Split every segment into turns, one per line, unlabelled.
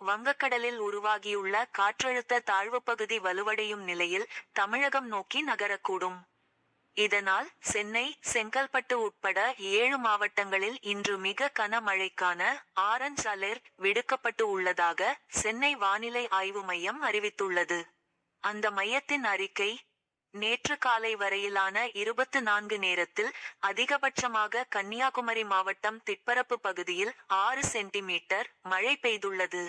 வங்கக்கடலில் உருவாகியுள்ள காற்றழுத்த தாழ்வுப் பகுதி வலுவடையும் நிலையில் தமிழகம் நோக்கி நகரக்கூடும். இதனால் சென்னை, செங்கல்பட்டு உட்பட 7 மாவட்டங்களில் இன்று மிக கனமழைக்கான ஆரஞ்ச் அலர்ட் விடுக்கப்பட்டு உள்ளதாக சென்னை வானிலை ஆய்வு மையம் அறிவித்துள்ளது. அந்த மையத்தின் அறிக்கை: நேற்று காலை வரையிலான 24 நேரத்தில் அதிகபட்சமாக கன்னியாகுமரி மாவட்டம் திட்பரப்பு பகுதியில் 6 சென்டிமீட்டர் மழை பெய்துள்ளது.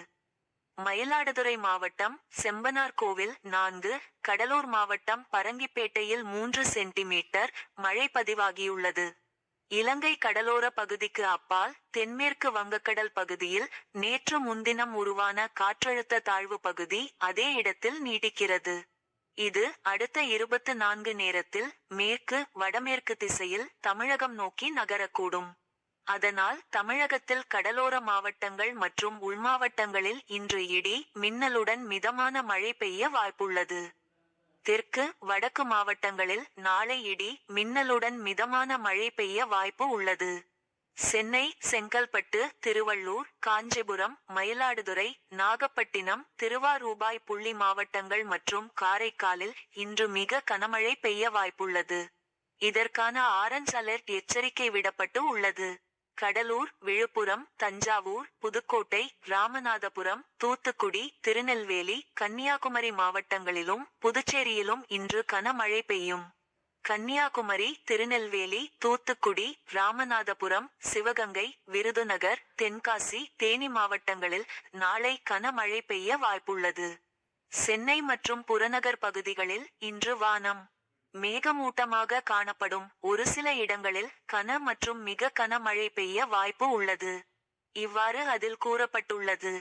மயிலாடுதுறை மாவட்டம் செம்பனார்கோவில் 4, கடலூர் மாவட்டம் பரங்கிப்பேட்டையில் 3 சென்டிமீட்டர் மழை பதிவாகியுள்ளது. இலங்கை கடலோர பகுதிக்கு அப்பால் தென்மேற்கு வங்கக்கடல் பகுதியில் நேற்று முன்தினம் உருவான காற்றழுத்த தாழ்வு பகுதி அதே இடத்தில் நீடிக்கிறது. இது அடுத்த 24 நேரத்தில் மேற்கு, வடமேற்கு திசையில் தமிழகம் நோக்கி நகரக்கூடும். அதனால் தமிழகத்தில் கடலோர மாவட்டங்கள் மற்றும் உள்மாவட்டங்களில் இன்று இடி, மின்னலுடன் மிதமான மழை பெய்ய வாய்ப்புள்ளது. தெற்கு, வடக்கு மாவட்டங்களில் நாளை இடி, மின்னலுடன் மிதமான மழை பெய்ய வாய்ப்பு உள்ளது. சென்னை, செங்கல்பட்டு, திருவள்ளூர், காஞ்சிபுரம், மயிலாடுதுறை, நாகப்பட்டினம், திருவாரூர் மாவட்டங்கள் மற்றும் காரைக்காலில் இன்று மிக கனமழை பெய்ய வாய்ப்புள்ளது. இதற்கான ஆரஞ்ச் அலர்ட் எச்சரிக்கை விடப்பட்டு உள்ளது. கடலூர், விழுப்புரம், தஞ்சாவூர், புதுக்கோட்டை, ராமநாதபுரம், தூத்துக்குடி, திருநெல்வேலி, கன்னியாகுமரி மாவட்டங்களிலும் புதுச்சேரியிலும் இன்று கனமழை பெய்யும். கன்னியாகுமரி, திருநெல்வேலி, தூத்துக்குடி, ராமநாதபுரம், சிவகங்கை, விருதுநகர், தென்காசி, தேனி மாவட்டங்களில் நாளை கனமழை பெய்ய வாய்ப்புள்ளது. சென்னை மற்றும் புறநகர் பகுதிகளில் இன்று வானம் மேகமூட்டமாக காணப்படும். ஒரு சில இடங்களில் கன மற்றும் மிக கனமழை பெய்ய வாய்ப்பு உள்ளது. இவ்வாறு அதில் கூறப்பட்டுள்ளது.